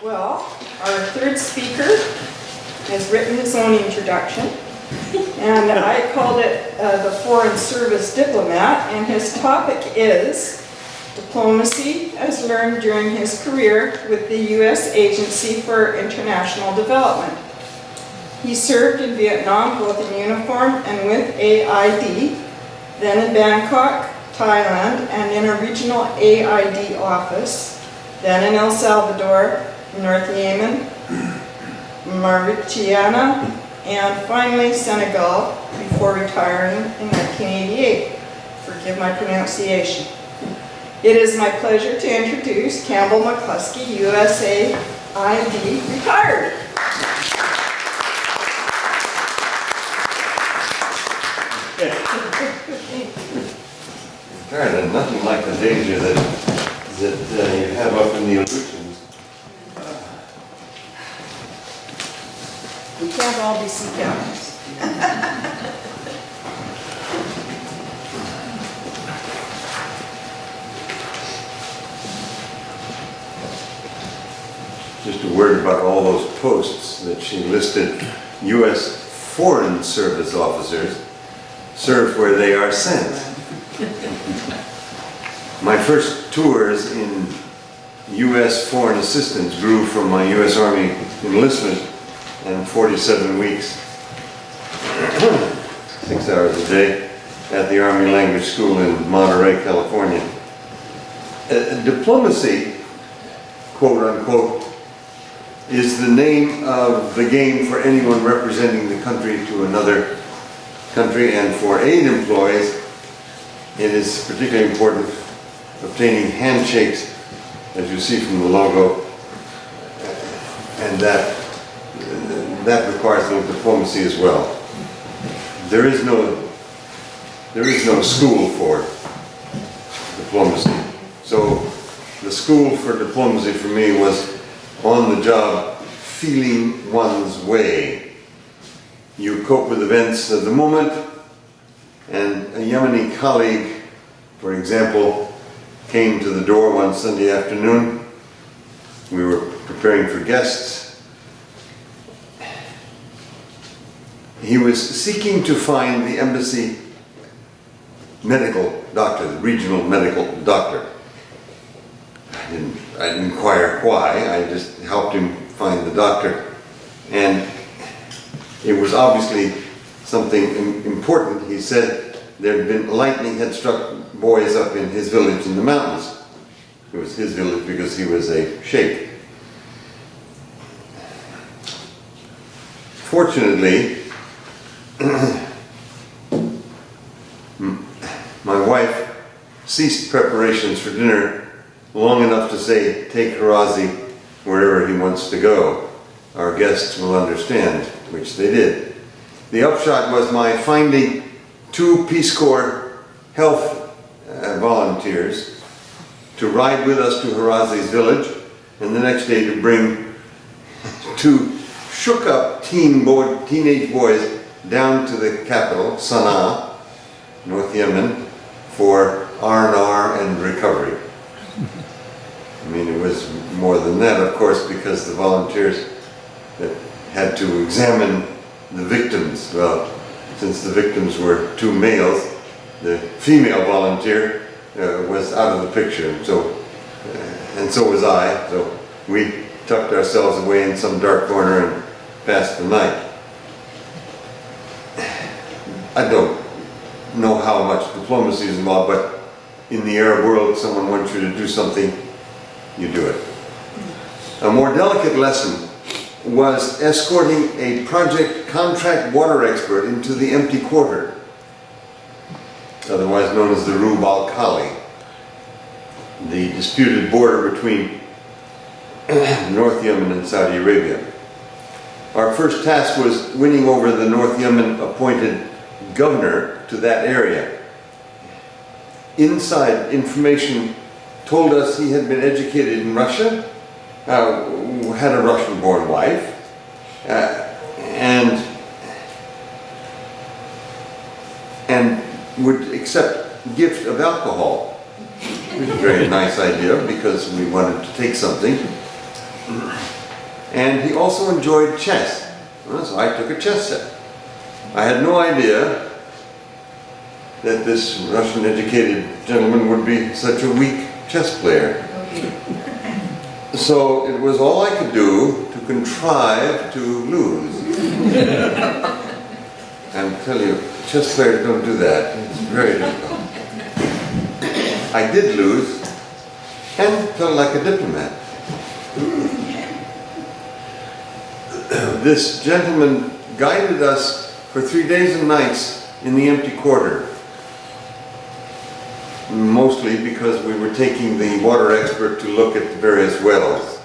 Well, our third speaker has written his own introduction, and I called it the Foreign Service Diplomat, and his topic is diplomacy as learned during his career with the U.S. Agency for International Development. He served in Vietnam both in uniform and with AID, then in Bangkok, Thailand, and in a regional AID office, then in El Salvador, North Yemen, Mauritania, and finally Senegal before retiring in 1988. Forgive my pronunciation. It is my pleasure to introduce Campbell McClusky, USA ID, retired. Retired, and nothing like the danger that you have up in the Aleutians. We can't all be sea captains. Just a word about all those posts that she listed. U.S. Foreign Service officers serve where they are sent. My first tours in U.S. foreign assistance grew from my U.S. Army enlistment and 47 weeks, 6 hours a day, at the Army Language School in Monterey, California. Diplomacy, quote unquote, is the name of the game for anyone representing the country to another country, and for aid employees, it is particularly important obtaining handshakes, as you see from the logo, and that requires a little diplomacy as well. There is no school for diplomacy. So the school for diplomacy for me was on the job, feeling one's way. You cope with events of the moment, and a Yemeni colleague, for example, came to the door one Sunday afternoon. We were preparing for guests. He was seeking to find the embassy medical doctor, the regional medical doctor. I didn't inquire why, I just helped him find the doctor. And it was obviously something important. He said there had been lightning had struck boys up in his village in the mountains. It was his village because he was a sheikh. Fortunately, my wife ceased preparations for dinner long enough to say, "Take Harazi wherever he wants to go. Our guests will understand," which they did. The upshot was my finding 2 Peace Corps health volunteers to ride with us to Harazi's village, and the next day to bring 2 shook-up teenage boys down to the capital, Sana'a, North Yemen, for R&R and recovery. I mean, it was more than that, of course, because the volunteers that had to examine the victims. Well, since the victims were 2 males, the female volunteer was out of the picture. So, and so was I. So we tucked ourselves away in some dark corner and passed the night. I don't know how much diplomacy is involved, but in the Arab world, if someone wants you to do something, you do it. A more delicate lesson was escorting a project contract water expert into the empty quarter, otherwise known as the Rub al-Khali, the disputed border between North Yemen and Saudi Arabia. Our first task was winning over the North Yemen appointed governor to that area. Inside information told us he had been educated in Russia, had a Russian-born wife, and would accept gift of alcohol. It was a very nice idea because we wanted to take something. And he also enjoyed chess. Well, so I took a chess set. I had no idea that this Russian-educated gentleman would be such a weak chess player. So it was all I could do to contrive to lose. And I tell you, chess players don't do that. It's very difficult. I did lose and felt like a diplomat. This gentleman guided us for 3 days and nights in the empty quarter. Mostly because we were taking the water expert to look at the various wells,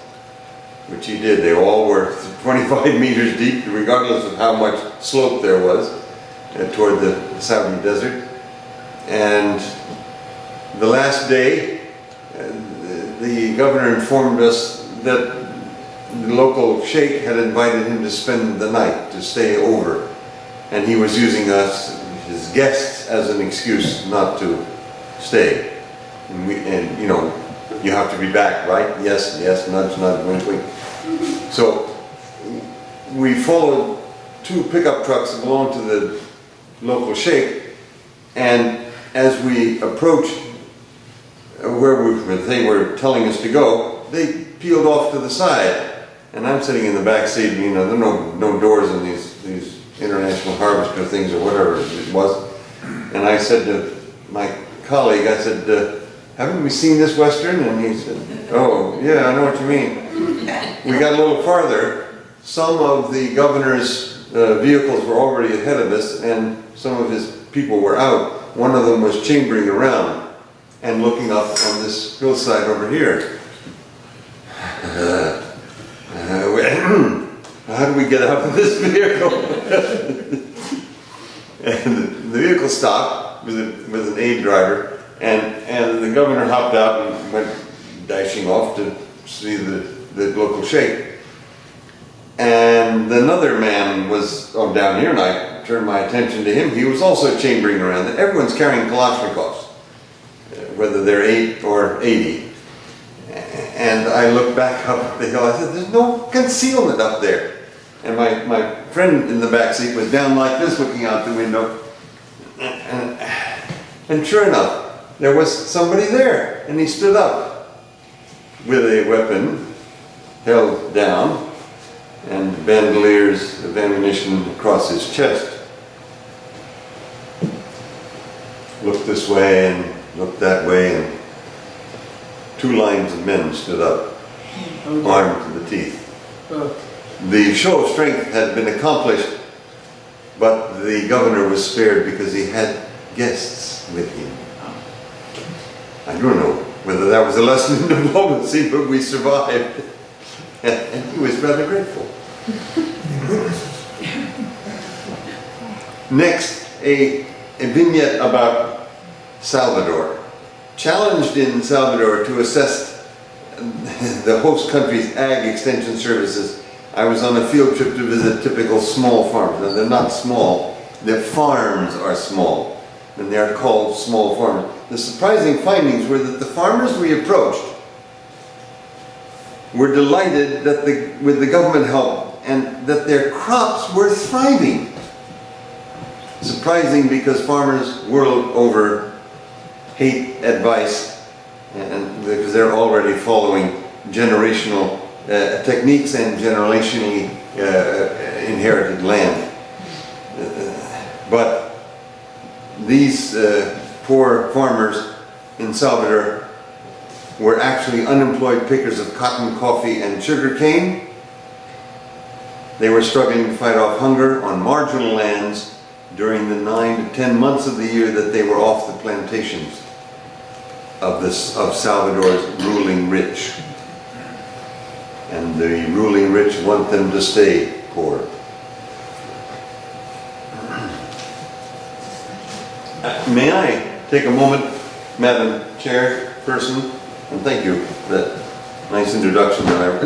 which he did. They all were 25 meters deep, regardless of how much slope there was toward the Saudi desert. And the last day, the governor informed us that the local sheikh had invited him to spend the night, to stay over. And he was using us, his guests, as an excuse not to stay. And you know, you have to be back, right? Yes, yes, nudge, nudge, wink, wink. So we followed 2 pickup trucks that belonged to the local sheikh, and as we approached where they were telling us to go, they peeled off to the side. And I'm sitting in the back seat, and, you know, there are no doors in these international harvester things or whatever it was. And I said to my colleague, I said, haven't we seen this Western? And he said, oh, yeah, I know what you mean. We got a little farther. Some of the governor's vehicles were already ahead of us, and some of his people were out. One of them was chambering around and looking up on this hillside over here. How do we get out of this vehicle? And the vehicle stopped with an aid driver, and the governor hopped out and went dashing off to see the local sheikh. And another man was down here, and I turned my attention to him. He was also chambering around. Everyone's carrying Kalashnikovs, whether they're 8 or 80. And I looked back up the hill. I said, there's no concealment up there. And my friend in the back seat was down like this, looking out the window. And sure enough, there was somebody there. And he stood up with a weapon held down and bandoliers of ammunition across his chest. Looked this way and looked that way, and 2 lines of men stood up, armed to the teeth. The show of strength had been accomplished, but the governor was spared because he had guests with him. I don't know whether that was a lesson in diplomacy, but we survived. And he was rather grateful. Next, a vignette about Salvador. Challenged in Salvador to assess the host country's ag extension services, I was on a field trip to visit typical small farms. Now, they're not small, their farms are small, and they are called small farms. The surprising findings were that the farmers we approached were delighted that with the government help, and that their crops were thriving. Surprising because farmers world over hate advice, and because they're already following generational techniques and generationally inherited land. But these poor farmers in Salvador were actually unemployed pickers of cotton, coffee, and sugar cane. They were struggling to fight off hunger on marginal lands during the 9 to 10 months of the year that they were off the plantations of Salvador's ruling rich. And the ruling rich want them to stay poor. May I take a moment, Madam Chairperson, and thank you for that nice introduction that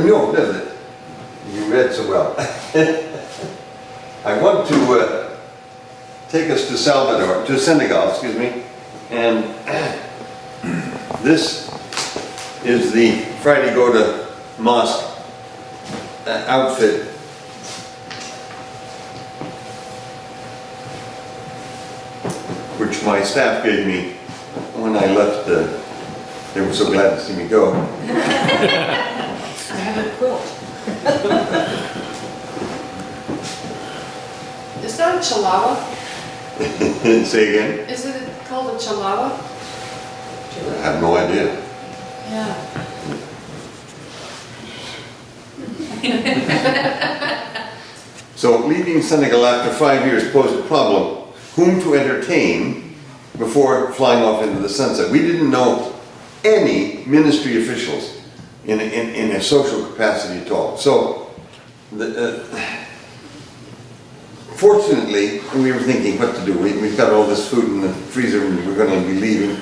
you read so well. I want to take us to Senegal, excuse me, and this is the Friday go to mosque outfit. Which my staff gave me when I left. They were so glad to see me go. I have a quilt. Is that a chihuahua? Say again? Is it called a chihuahua? I have no idea. Yeah. So leaving Senegal after 5 years posed a problem. Whom to entertain before flying off into the sunset? We didn't know any ministry officials in a social capacity at all. So, fortunately, we were thinking what to do. We've got all this food in the freezer and we're going to be leaving.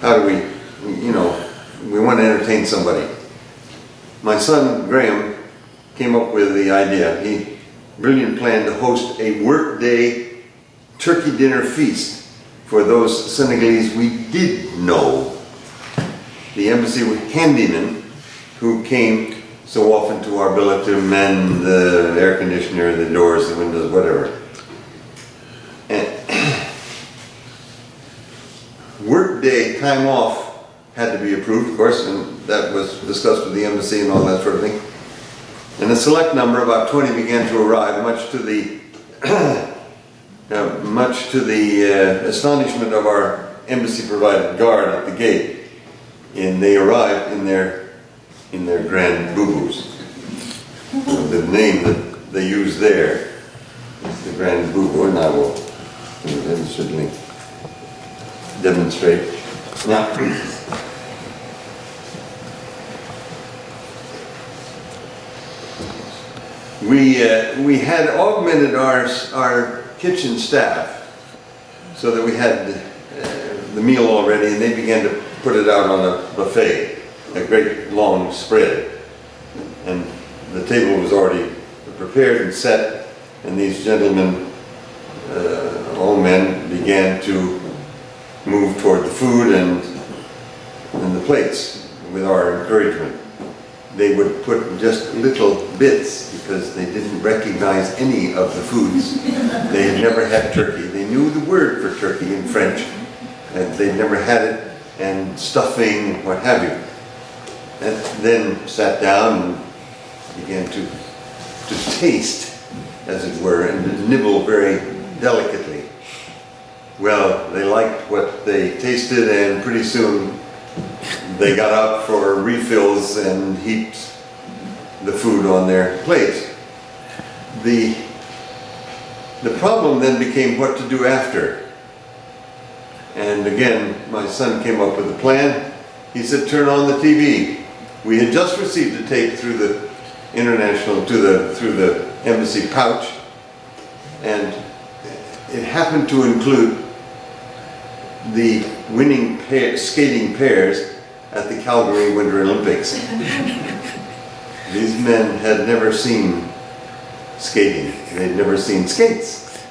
How do we, we want to entertain somebody. My son, Graham, came up with the idea. He brilliant plan to host a workday turkey dinner feast for those Senegalese we did know. The embassy with handymen who came so often to our billet to mend the air conditioner, the doors, the windows, whatever. And workday time off had to be approved, of course, and that was discussed with the embassy and all that sort of thing. And a select number, about 20, began to arrive, much to the astonishment of our embassy-provided guard at the gate. And they arrived in their grand boo-boos. The name that they use there is the grand boo-boo, and I will certainly demonstrate. Now, we had augmented our kitchen staff so that we had the meal already, and they began to put it out on a buffet, a great long spread. And the table was already prepared and set, and these gentlemen, all men, began to move toward the food and the plates with our encouragement. They would put just little bits because they didn't recognize any of the foods. They had never had turkey. They knew the word for turkey in French, and they'd never had it, and stuffing and what have you. And then sat down and began to taste, as it were, and nibble very delicately. Well, they liked what they tasted, and pretty soon they got up for refills and heaped the food on their plates. The problem then became what to do after. And again, my son came up with a plan. He said, turn on the TV. We had just received a tape through the through the embassy pouch, and it happened to include the winning skating pairs at the Calgary Winter Olympics. These men had never seen skating. They'd never seen skates.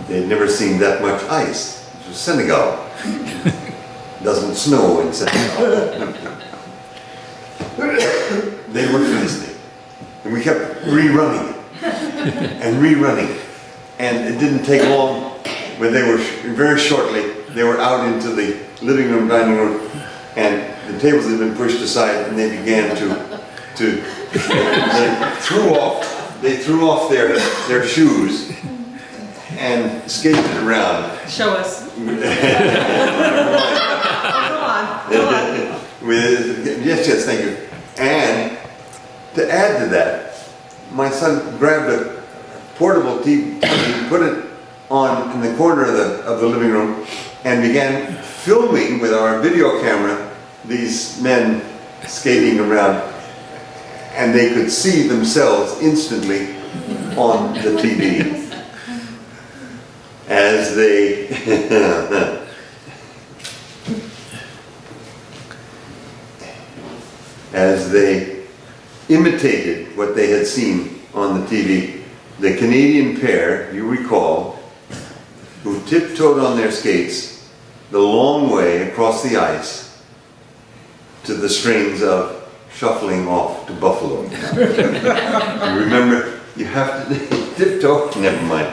They'd never seen that much ice. It was Senegal. Doesn't snow in Senegal. They were fascinated. And we kept rerunning it and rerunning it. And it didn't take long when they were very shortly, they were out into the living room, dining room, and the tables had been pushed aside, and they began they threw off their shoes and skated around. Show us. Go on. Yes, thank you. And to add to that, my son grabbed a portable TV, put it on in the corner of the living room, and began filming with our video camera these men skating around, and they could see themselves instantly on the TV as they as they imitated what they had seen on the TV. The Canadian pair, you recall, who tiptoed on their skates the long way across the ice to the strains of shuffling off to Buffalo. You remember, you have to tiptoe, never mind.